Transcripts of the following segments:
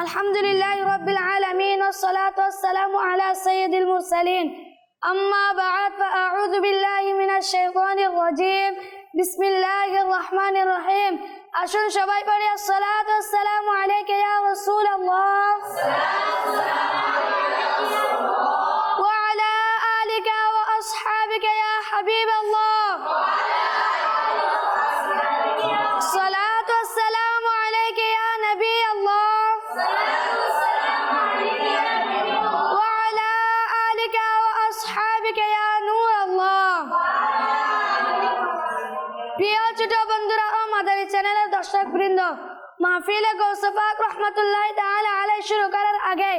আলহামদুলিল্লাহি রাব্বিল আলামিন ওয়াসসালাতু ওয়াসসালামু আলা সাইয়্যিদিল মুরসালিন আম্মা বা'দ ফাআউযু বিল্লাহি মিনাশ শাইতানির রাজীম বিসমিল্লাহির রহমানির রহিম। আসুন সবাই পড়ি আসসালাতু ওয়াসসালামু আলাইকা ইয়া রাসূলুল্লাহ ওয়া আলা আলিকা ওয়া আসহাবিকা ইয়া হাবিবাল্লাহ। الصلاة والسلام عليك يا نبي الله وعلى آلك وأصحابك يا نور الله। প্রিয় ছোট বন্ধুরা ও মাদানী চ্যানেলের দর্শক বৃন্দ, মাহফিলে গৌসে পাক রহমাতুল্লাহি তাআলা আলাইহি শুরু করার আগে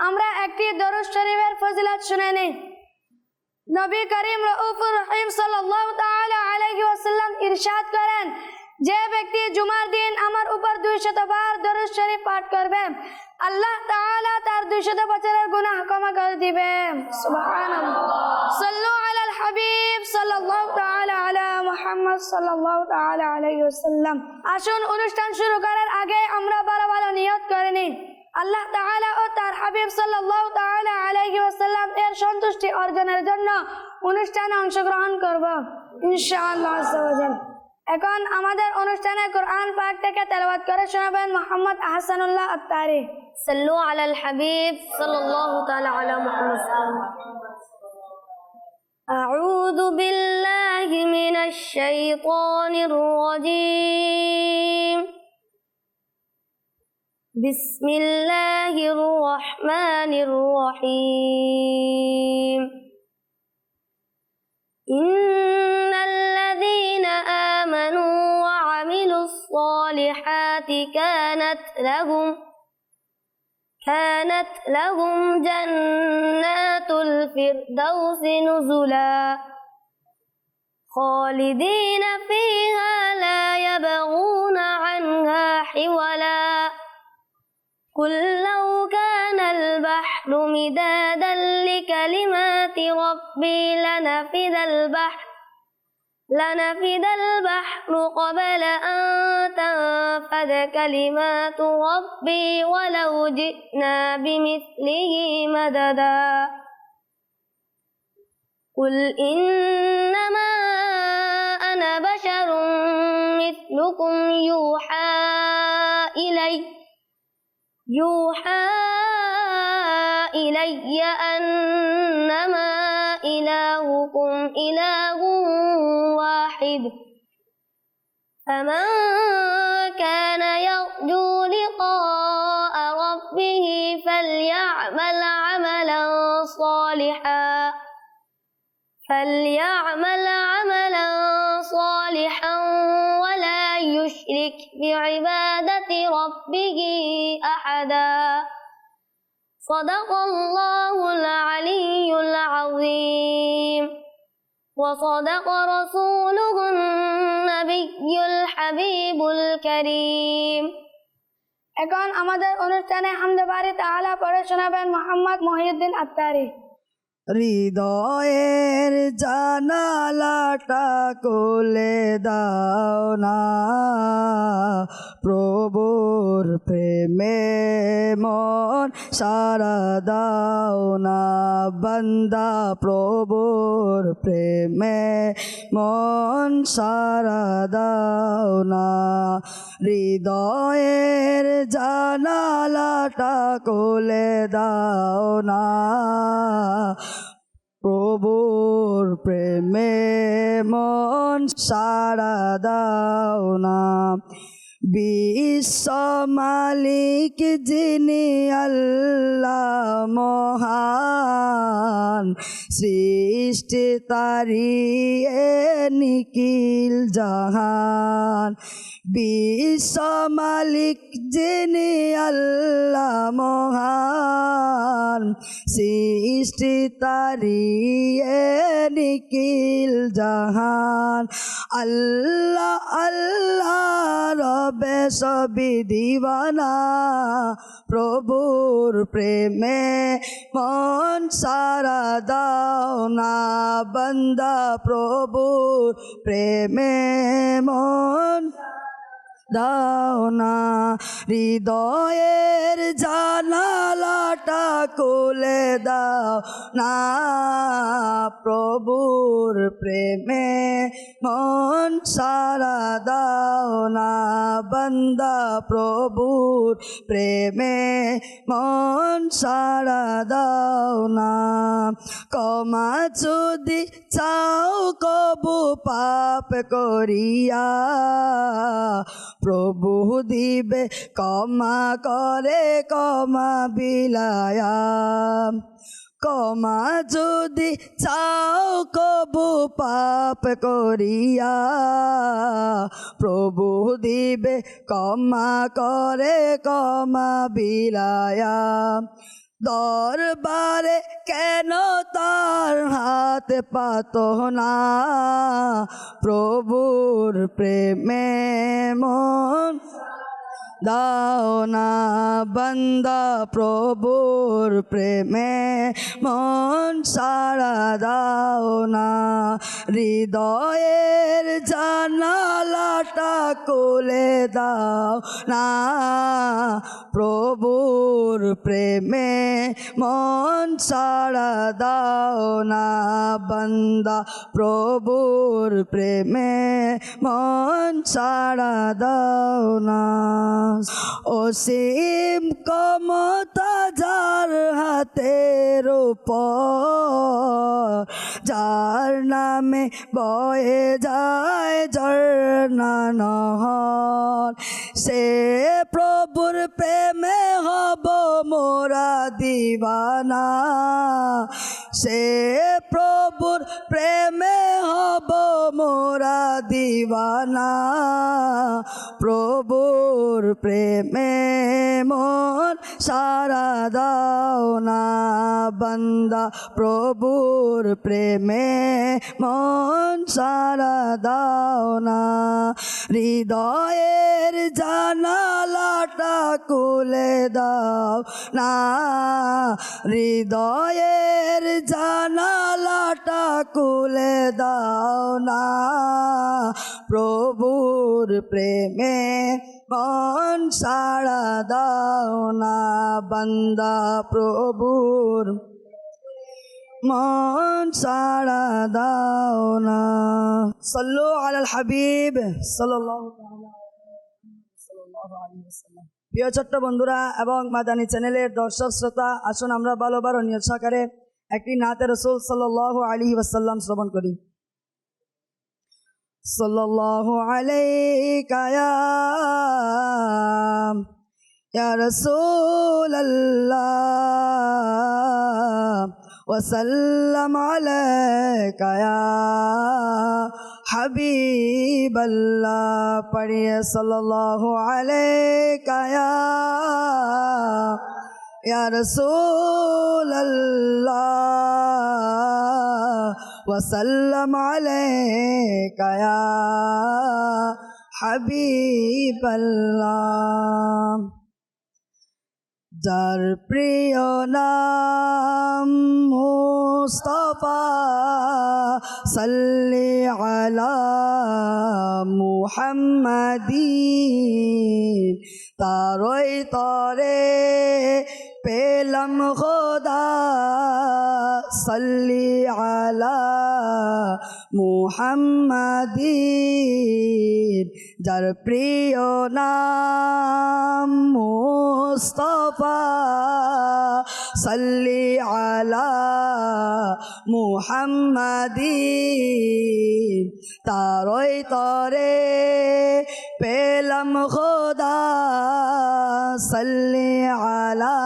আমরা একটি দরুদ শরীফের ফজিলত শুনে নিই। নবী করিম রউফুর রহিম সাল্লাল্লাহু তাআলা আলাইহি ওয়াসাল্লাম ইরশাদ করেন, যে ব্যক্তি জুমার দিন আমার উপর 200 বার দরুদ শরীফ পাঠ করবে, আল্লাহ তাআলা তার 200 বছরের গুনাহ ক্ষমা করে দিবেন। সুবহানাল্লাহ। সাল্লু আলাল হাবিব সাল্লাল্লাহু তাআলা আলা মুহাম্মদ সাল্লাল্লাহু তাআলা আলাইহি ওয়াসাল্লাম। আসুন অনুষ্ঠান শুরু করার আগে আমরা ভালো নিয়ত করে নিই। আল্লাহ তাআলা ও তার হাবিব সাল্লাল্লাহু তাআলা আলাইহি ওয়াসাল্লাম এর সন্তুষ্টি অর্জনের জন্য অনুষ্ঠানে অংশগ্রহণ করব ইনশাআল্লাহ আযজা ওয়া জাল। এখন আমাদের অনুষ্ঠানে কোরআন পাক থেকে তেলাওয়াত করে শোনাবেন মোহাম্মদ আহসানুল্লাহ আত্তারি। সাল্লু আলাল হাবিব সাল্লাল্লাহু তাআলা আলা মুহাম্মদ। আউযু বিল্লাহি মিনাশ শাইতানির রাজীম। বিসমিল্লাহির রহমানির রহিম। ইন্নাল্লাযীনা আমানু ওয়া আমিলুস সালিহাতি كانت لهم جنات الفردوس نزلا خالدين فيها لا يبغون عنها حولا قل لو كان البحر مدادا لكلمات ربي لنفد البحر قبل أن تنفد كلمات ربي ولو جئنا بمثله مددا قل إنما أنا بشر مثلكم يوحى إلي أنما إلهكم إله واحد فمن كان يرجو لقاء ربه فليعمل عملا صالحا ولا يشرك بعبادة ربه أحدا صدق الله العلي العظيم وصدق رسوله النبي الحبيب الكريم। এখন আমাদের অনুষ্ঠানে হামদে বারি তাআলা পড়ে শোনাবেন মোহাম্মদ মহিউদ্দিন আত্তারি। হৃদয়ের জানালাটা খুলে দাও না, প্রভুর প্রেমে মন সারা দাও না, বান্দা প্রভুর প্রেমে মন সারা দাও না। হৃদয়ের জানালাটা খুলে দাও না, প্রভুর প্রেমে মন সারা দাও না। বিশ্ব মালিক যিনি আল্লাহ মহান, সৃষ্টি তারি নিখিল জাহান। বিশ্ব মালিক যিনি আল্লাহ মহান, সৃষ্টি তারি নিখিল জাহান। আল্লাহ আল্লাহ রবে সবি দিওয়ানা, প্রভুর প্রেমে মন সারা দাও না, বান্দা প্রভুর প্রেমে মন দাও না, হৃদয়ের জানালাটা খুলে দাও না, প্রভুর প্রেমে মন সারা দাও না, বান্দা প্রভুর প্রেমে মন সারা দাও না। ক্ষমা যদি চাও কবু পাপ করিয়া, প্রভু দিবে ক্ষমা করে ক্ষমা বিলায়া। ক্ষমা যদি চাও কবু পাপ করিয়া, প্রভু দিবে ক্ষমা করে ক্ষমা বিলায়া। দরবারে কেন তার হাত পাতো না, প্রভুর প্রেমে মন দাও না, বান্দা প্রভুর প্রেমে মন সারা দাও না, হৃদয়ের জানালাটা খুলে দাও না, প্রভুর প্রেমে মন সারা দাও না, বান্দা প্রভুর প্রেমে মন সারা দাও না। অসীম ক্ষমতা যার হাতের উপর, যার নামে বয়ে যায় ঝর্ণা নহর, সে প্রভুর প্রেমে হব মোরা দিবানা, সে প্রভুর প্রেমে হব মোরা দিবানা, প্রভুর প্রেমে মন সারা দাও না, বান্দা প্রভুর প্রেমে মন সারা দাও না, হৃদয়ের জানালাটা খুলে দাও না, হৃদয়ের জানালাটা খুলে দাও না, প্রভুর প্রেমে মন সারা দাও না, বান্দা প্রভুর মন সারা দাও না। সাল্লু আলাল হাবিব সাল্লাল্লাহু আলাইহি ওয়াসাল্লাম। প্রিয় ছোট্ট বন্ধুরা এবং মাদানী চ্যানেলের দর্শক শ্রোতা, আসুন আমরা ভালোবারো নিয়ত সহকারে একটি নাতে রাসূল সাল্লাল্লাহু আলাইহি ওয়াসাল্লাম শ্রবণ করি। সাল্লাল্লাহু আলাইকা ইয়া রাসূলাল্লাহ ওয়া সাল্লাম আলাইকা ইয়া হাবিবাল্লাহ। পড়িয়ে সাল্লাল্লাহু আলাইকা ইয়া রাসূলাল্লাহ ওয়া সাল্লাম আলাইকা ইয়া হাবিবাল্লাহ। যার প্রিয় নাম মুস্তাফা, সাল্লি আলা মুহাম্মাদিন, তারই তরে পেলাম খোদা, সাল্লি আলা মুহাম্মাদিন। যার প্রিয় নাম মুস্তাফা, সাল্লি আলা মুহাম্মাদিন, তারই তরে পেলাম খোদা, সাল্লি আলা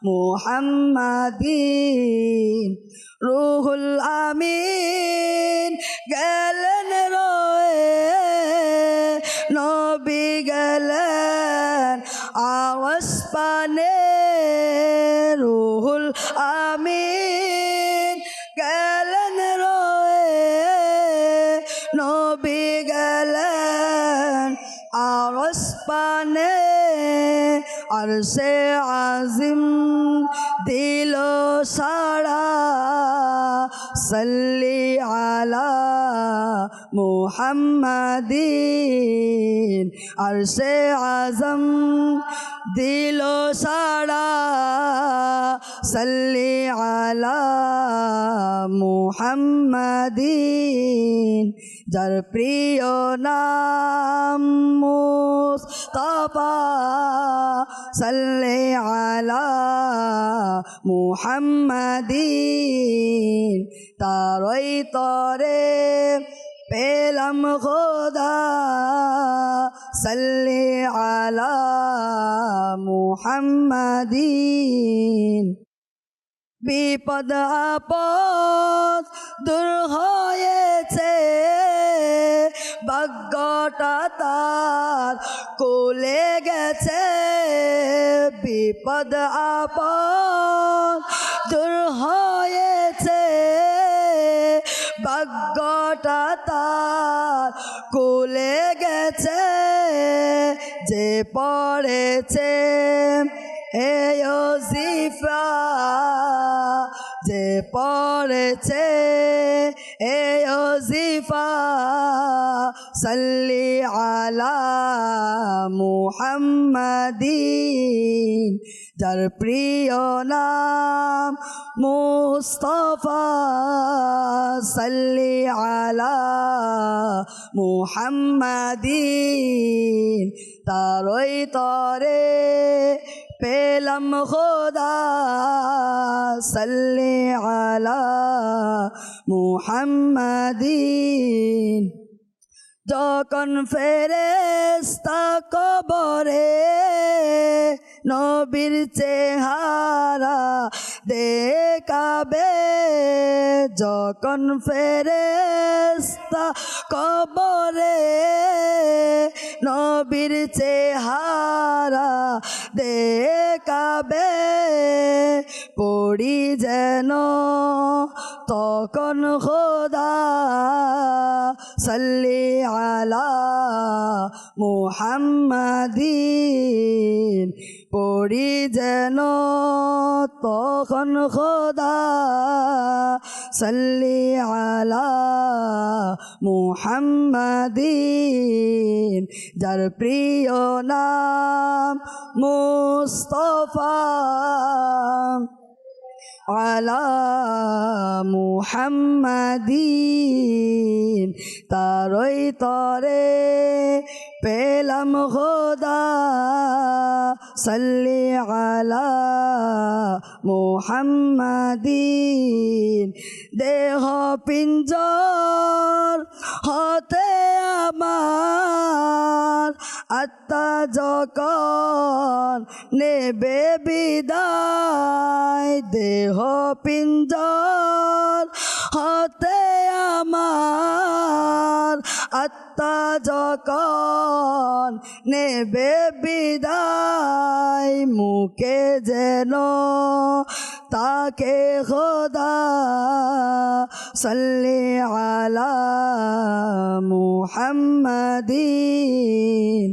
মুহাম্মাদিন। রুহুল আমিন গেলেন রয়ে, নবী গেলেন আওয়াজ পানে, রুহুল আমিন গেলেন রয়ে, নবী গেলেন আওয়াজ পানে, আরশে আজিম দিল সাড়া, সাল্লি আলা মুহাম্মাদিন আরশে আজম দিল সাড়া সাল্লি আলা মুহাম্মাদিন যার প্রিয় নাম মুস্তাফা সাল্লি আলা মুহাম্মাদিন তারই তরে পেলাম খোদা সাল্লি আলা মুহাম্মাদিন বিপদ আপদ দূর হয়েছে ভাগ্যটা তার কোলে গেছে বিপদ আপদ দূর হয়েছে ভাগ্যটা তার কোলে গেছে যে পড়েছে এই ওজিফা যে পড়েছে এই ওজিফা সাল্লি আলা মুহাম্মাদিন যার প্রিয় নাম মুস্তাফা সাল্লি আলা মুহাম্মাদিন তারই তরে পেলাম খোদা সাল্লি আলা মুহাম্মাদিন যখন ফেরেশতা কবরে নবীর চেহারা দেখাবে যখন ফেরেশতা কবরে নবীর চেহারা দেখাবে পড়ি যেন তখন খোদা সাল্লি আলা মুহাম্মাদিন পড়ি যেন তখন খোদা সাল্লি আলা মুহাম্মাদিন যার প্রিয় নাম মুস্তাফা আলা মুহাম্মাদিন তারই তরে পেলাম খোদা সাল্লি আলা মুহাম্মাদিন দেহ পিঞ্জর হতে আমার আত্মা যখন নেবে বিদায় দেহ পিঞ্জর হতে আমার আত্মা যখন নেবে বিদায় মুখে যেন তাকে খোদা সাল্লি আলা মুহাম্মাদিন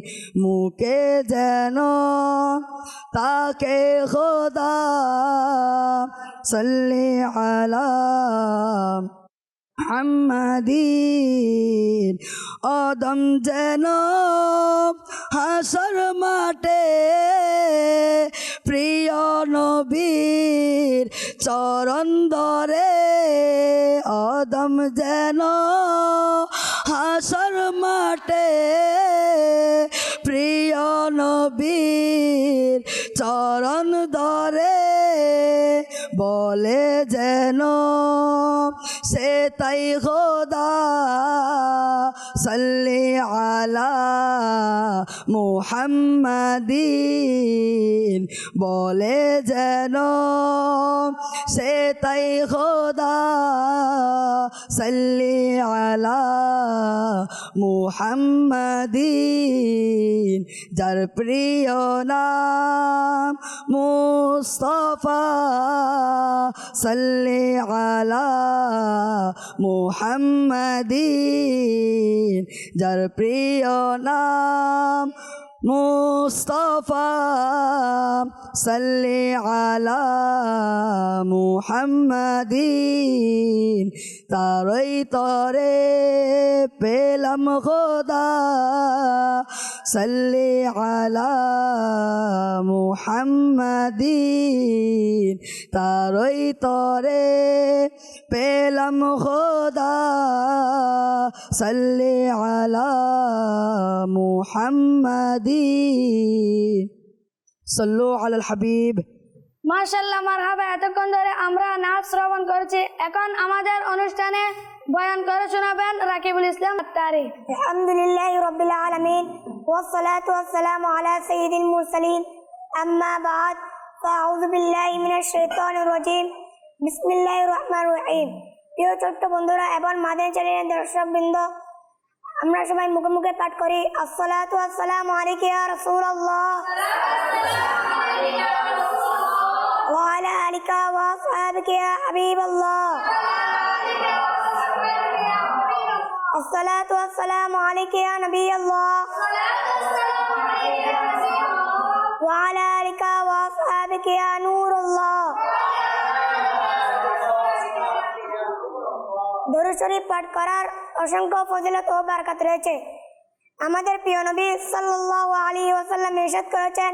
মুখে যেন তাকে খোদা সাল্লি আলা মুহাম্মাদিন আদম যেন হাসর মাঠে প্রিয় নবীর চরণ ধরে আদম যেন হাসর মাঠে প্রিয় নবীর চরণ ধরে বলে যেন সে তাই খোদা সাল্লি আলা মুহাম্মাদিন বলে যেন সে তাই খোদা সাল্লি আলা মুহাম্মাদিন যার প্রিয় নাম মুস্তাফা সাল্লি আলা মুহাম্মাদিন যার প্রিয় নাম মুস্তাফা সাল্লি আলা মুহাম্মাদিন তারই তরে পেলাম খোদা সাল্লি আলা মুহাম্মাদিন তারই তরে পেলাম খোদা সাল্লি আলা মুহাম্মাদিন সাল্লু আলাল হাবিব। মাশাআল্লাহ, মারহাবা। এতক্ষণ ধরে আমরা নাচ শ্রবণ করেছি। এখন আমাদের অনুষ্ঠানে বয়ান করে শোনাবেন রাকিবুল ইসলাম আত্তারি। আলহামদুলিল্লাহি রাব্বিল আলামিন ওয়াসসালাতু ওয়াসসালামু আলা সাইয়্যিদিল মুরসালিন আম্মা বা'দ ফাআউযু বিল্লাহি মিনাশ শাইতানির রাজীম বিসমিল্লাহির রহমানির রহিম। প্রিয় ছোট্ট বন্ধুরা এবং মাদানী চ্যানেলের দর্শকবৃন্দ, আমরা সবাই মুখে মুখে পাঠ করি আসসালাতু ওয়াসসালামু আলাইকা ইয়া রাসূলুল্লাহ ওয়া আলা আলিকা ওয়া আসহাবিকা ইয়া হাবিবাল্লাহ। الصلاة والسلام عليك يا نبي الله وعلى آلك وأصحابك يا نور الله। দরুদ শরীফ পাঠ করার অসংখ্য ফজিলত ও বরকত রয়েছে। আমাদের প্রিয় নবী সাল্লাল্লাহু আলাইহি ওয়াসাল্লাম ইরশাদ করেছেন,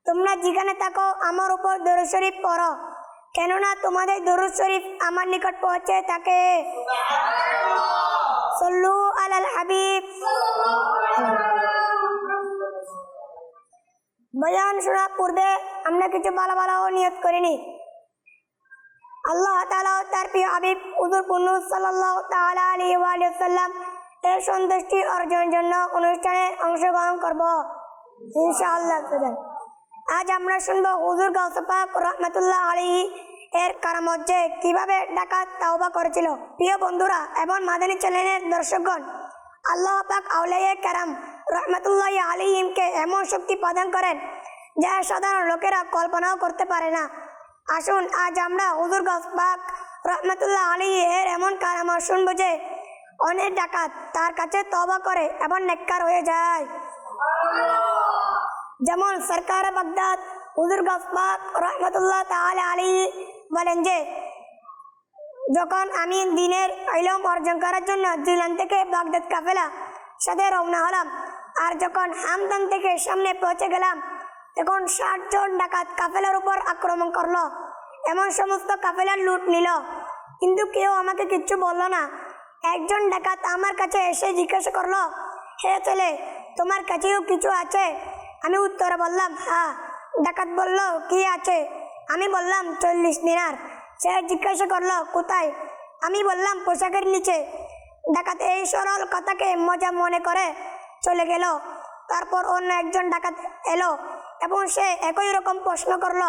তোমরা যেখানে থাকো আমার উপর দরুদ শরীফ পড়ো, কেননা তোমাদের দরুদ শরীফ আমার নিকট পৌঁছে থাকে। সল্লু আলাল হাবিব। বয়ান শোনার পূর্বে আমরা কিছু ভালো ভালো নিয়ত করিনি। আল্লাহ তাআলা ও তার প্রিয় হাবিব হুজুর কুনুস সাল্লাল্লাহু তাআলা আলাইহি ওয়া সাল্লাম এর সন্তুষ্টি অর্জনের জন্য অনুষ্ঠানে অংশগ্রহণ করব ইনশাআল্লাহ। আজ আমরা শুনবো হুজুর গাউসে পাক রাহমাতুল্লাহ আলাইহি এর কারামত, যে কিভাবে ডাকাত তাওবা করেছিল। প্রিয় বন্ধুরা এবং মাদানী চ্যানেলের দর্শকগণ, আল্লাহ পাক আউলিয়া কেরাম রাহমাতুল্লাহ আলাইহিমকে এমন শক্তি প্রদান করেন যা সাধারণ লোকেরা কল্পনাও করতে পারে না। আসুন আজ আমরা হুজুর গাউসে পাক রাহমাতুল্লাহ আলাইহি এর এমন কারামত শুনবো যে অনেক ডাকাত তার কাছে তওবা করে এবং নেককার হয়ে যায়। যেমন সরকার বাগদাদ হুজুর গাউসে পাক রাহমাতুল্লাহ তাআলা আলাইহি বলেন যে, যখন আমি দিনের ইলম অর্জন করার জন্য জিলান থেকে বাগদাদ কাফেলা সাথে রওনা হলাম, আর যখন হামদান থেকে সামনে পৌঁছে গেলাম, তখন 60 জন ডাকাত কাফেলার উপর আক্রমণ করলো, এমন সমস্ত কাফেলার লুট নিল, কিন্তু কেউ আমাকে কিচ্ছু বলল না। একজন ডাকাত আমার কাছে এসে জিজ্ঞাসা করলো, হে ছেলে, তোমার কাছেও কিছু আছে? আমি উত্তরে বললাম, হ্যাঁ। ডাকাত বলল, কি আছে? আমি বললাম 40 দিনার। সে জিজ্ঞাসা করলো, কোথায়? আমি বললাম, পোশাকের নিচে। ডাকাত এই সরল কথাকে মজা মনে করে চলে গেল। তারপর অন্য একজন ডাকাত এলো এবং সে একই রকম প্রশ্ন করলো,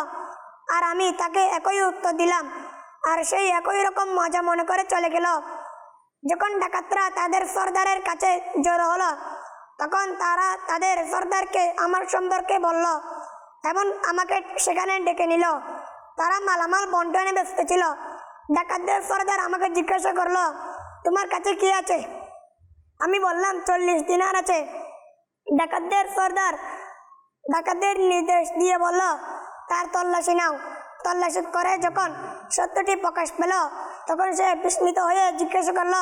আর আমি তাকে একই উত্তর দিলাম, আর সেই একই রকম মজা মনে করে চলে গেল। যখন ডাকাতরা তাদের সর্দারের কাছে জড়ো হলো, তখন তারা তাদের সর্দারকে আমার সম্পর্কে বলল এবং আমাকে সেখানে ডেকে নিল। তারা মালামাল বন্টনে ব্যস্ত ছিল। ডাকাতদের সর্দার আমাকে জিজ্ঞাসা করলো, তোমার কাছে কি আছে? আমি বললাম 40 দিনার আছে। ডাকাতদের সর্দার ডাকাতদের নির্দেশ দিয়ে বলল, তার তল্লাশি নাও। তল্লাশি করে যখন সত্যটি প্রকাশ পেল, তখন সে বিস্মিত হয়ে জিজ্ঞাসা করলো,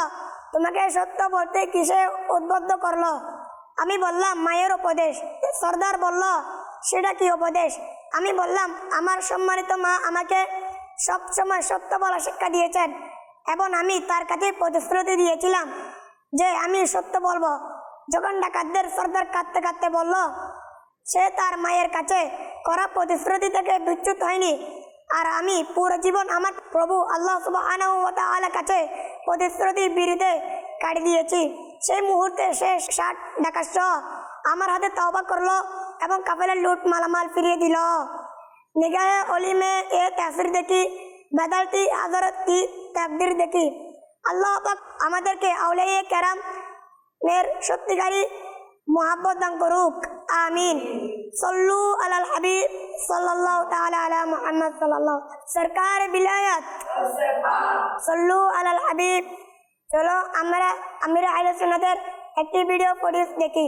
তোমাকে সত্য বলতে কিসে উদ্বুদ্ধ করলো? আমি বললাম, মায়ের উপদেশ। সর্দার বলল, সেটা কি উপদেশ? আমি বললাম, আমার সম্মানিত মা আমাকে সবসময় সত্য বলা শিক্ষা দিয়েছেন এবং আমি তার কাছে প্রতিশ্রুতি দিয়েছিলাম যে আমি সত্য বলবো। যখন ডাকাতদের সর্দার কাঁদতে কাঁদতে বলল সে তার মায়ের কাছে করা প্রতিশ্রুতি থেকে বিচ্যুত হয়নি, আর আমি পুরো জীবন আমার প্রভু আল্লাহ সুবহানাহু ওয়া তাআলার কাছে প্রতিশ্রুতির বিরুদ্ধে কাটিয়ে দিয়েছি, সেই মুহূর্তে সে 60 ডাকাত সহ আমার হাতে তওবা করলো এবং কাফেলার লুট মালামাল ফিরিয়ে দিল। নিগাহে অলিমে এ তাসির দেখি, বেদালতি হযরত কি তাকদীর দেখি। আল্লাহ পাক আমাদেরকে আউলিয়া কেরাম এর সত্যিকারী মোহাব্বত দান করুক, আমিন। সল্লু আলাল হাবিব সাল্লাল্লাহু তাআলা আলা মুহাম্মদ সাল্লাল্লাহু সরকার বিলায়াত সল্লু আলাল হাবিব। চলো আমরা আমিরা আহলে সুন্নাতের একটি ভিডিও ফুটেজ দেখি।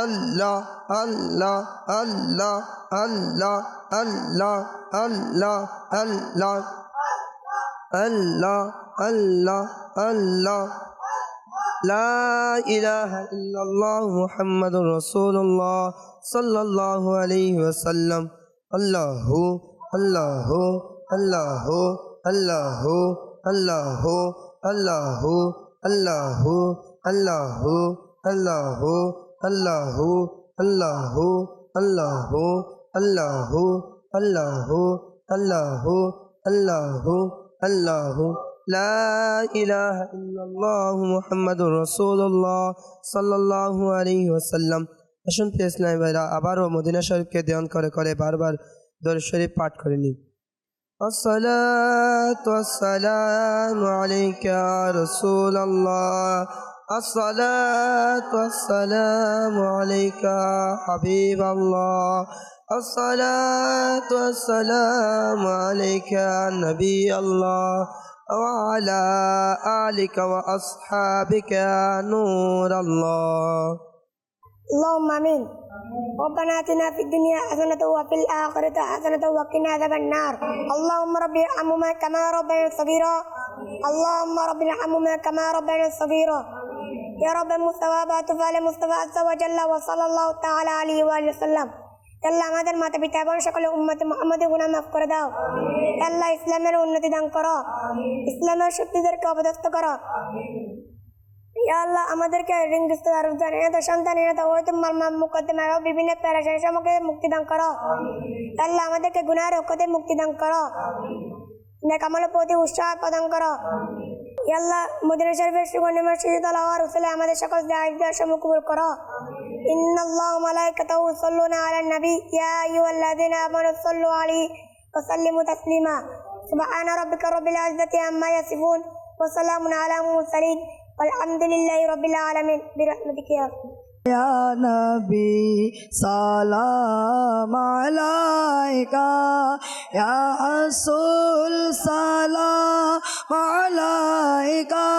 Allah, Allah, Allah, Allah, Allah, Allah, Allah, Allah, Allah, Allah. La ilaha illallah Muhammadur Rasulullah sallallahu alayhi wa sallam. Allahu, Allahu, Allahu, Allahu, Allahu, Allahu, Allahu, Allahu, Allahu, Allahu, Allahu, Allahu, Allahu, Allahu, Allahu, Allahu, Allahu. La ilaha illallah Muhammadur Rasulullah sallallahu alayhi wa sallam. আসুন প্রিয় ইসলামী ভাইরা আবারও Medina শরীফকে ধ্যান করে করে বারবার দরুদ শরীফ পাঠ করে নিই। আসসালাতু ওয়াসসালামু আলাইকা ইয়া রাসূলুল্লাহ, আসসালাতু ওয়াসসালামু আলাইকা হাবিবাল্লাহ, আসসালাতু ওয়াসসালামু আলাইকা নবিয়াল্লাহ ওয়া আলা আলিকা ওয়া আসহাবিকা নূরাল্লাহ। اللهم آمين. ربنا آتنا في الدنيا حسنة وفي الآخرة حسنة وقنا عذاب النار. اللهم رب ارحمهما كما ربياني صغيرا. اللهم رب ارحمهما كما ربياني صغيرا. يا رب المصطفى فعل مصطفى عز وجل وصلى الله تعالى عليه وآله وسلم. আল্লাহ আমাদের মাতা পিতা এবং সকল উম্মতে মুহাম্মাদের গুনাহ মাফ করে দাও। আল্লাহ ইসলামের উন্নতি দান করো, ইসলামের শক্তিদেরকে অপদস্থ করো। ইয়া আল্লাহ আমাদেরকে ঋণগ্রস্ত আরবদানিয়ত সন্তানিয়ত হয়তো মাল মুকদ্দমা এবং বিভিন্ন পেরেশানি সম্মুখে মুক্তি দান করো। আল্লাহ আমাদেরকে গুনাহের হকতে মুক্তি দান করো, নেক আমলের প্রতি উৎসাহ প্রদান করো। ইয়া আল্লাহ মদিনা শরীফের সুগন্ধি মসজিদ আল্লাহর উসলে আমাদের সকল দায়িত্ব সমূহ কবুল করো। ইন্নাল্লাহু ওয়া মালাইকাতাহু ইউসাল্লুনা আলান নবী ইয়া আইয়ুহাল্লাযীনা আমানু সাল্লু আলাইহি ওয়া সাল্লিমু তাসলিমা। সুবহানা রাব্বিকা রাব্বিল ইজ্জাতি আম্মা ইয়াসিফুন ওয়া সালামুন আলাল মুরসালিন walhamdulillahi rabbil alamin birahmatika ya या नबी सलाम अलैका, या रसूल सलाम अलैका,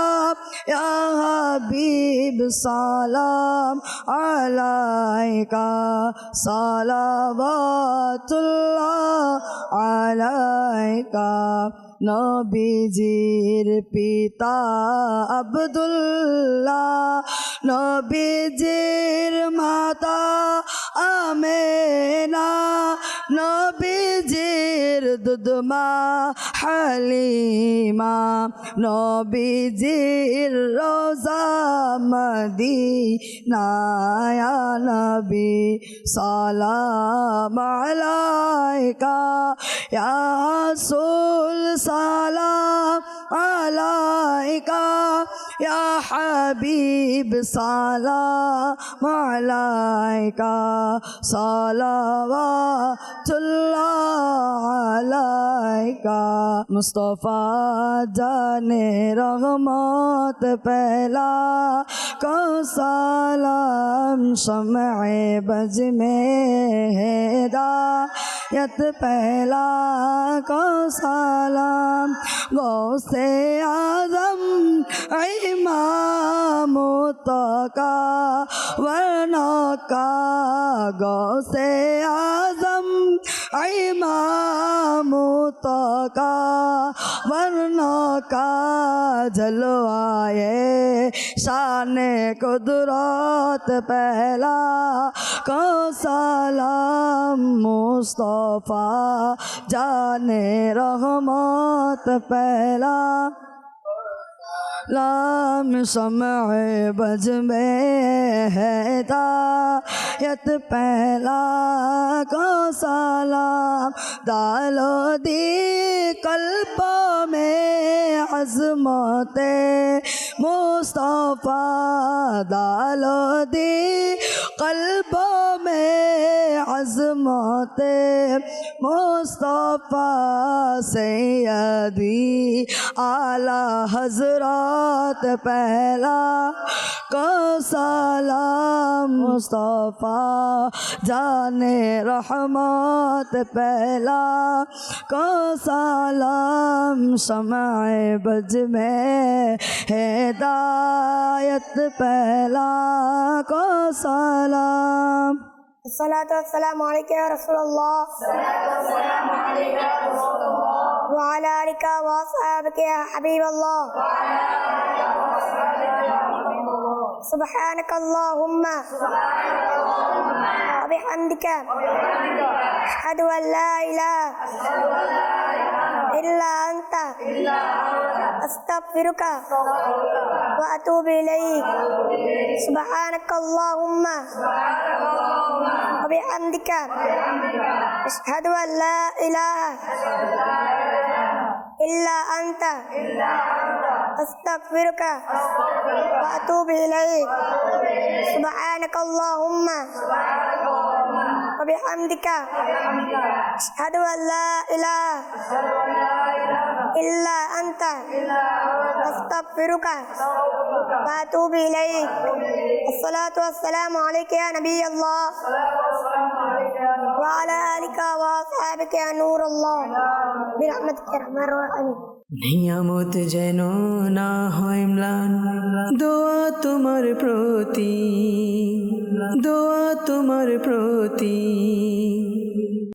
या हबीब सलाम अलैका, सलावतुल्लाह अलैका। নবীজির পিতা আব্দুল্লাহ, নবীজির মাতা আমেনা, নবীজির দুধমা হালিমা, নবীজির রোজা মদিনা। ইয়া নবী সালাম আলাইকা, ইয়া রাসূল সালাম আলাইকা, ইয়া হাবিব সালাম আলাইকা, সালাওয়াতুল্লাহ আলাইকা। মুস্তাফা জানে রহমত পেলা को सलाम शम्ए बज में हिदायत पहला को सलाम गौसे आजम इमाम तका वरना का गौसे आजम इमाम तका वरना का जलवाए शान कुदरत पहला को सलाम मुस्तफा जाने रहमत पहला लाम शम्ए बज में हिदायत पहला को सलाम डालो दी कल्पों में अज़मत मुस्तफा डालो दी कल्पों में अज़मत मुस्तफा सैयदी आला हजरत पहला को सलाम मुस्तफ़ा जाने रहमत पहला को सलाम शमाए बज में हिदायत पहला को सलाम अस्सलातु वस्सलामु अलैका या रसूलल्लाह व अला आलिका व अस्हाबिका या हबीबल्लाह सुब्हानक अल्लाहुम्मा व बिहम्दिका अशहदु अन ला इलाहा इल्ला अंता अस्तगफिरुका व अतूबु इलैक सुब्हानक अल्लाहुम्मा व बिहम्दिका अशहदु अन ला इलाहा इल्ला अंता अस्तगफिरुका व अतूबु इलैक सुब्हानक अल्लाहुम्मा व बिहम्दिका अशहदु अन ला इलाहा इल्ला अंता अस्तगफिरुका व अतूबु इलैक अस्सलातु वस्सलामु अलैका या नबी अल्लाह व अला आलिका व अस्हाबिका या नूर अल्लाह बिरहमतिका या अरहमार राहिमीन। নিয়ামত যেন না হয় ম্লান দোয়া তোমার প্রতি দোয়া তোমার প্রতি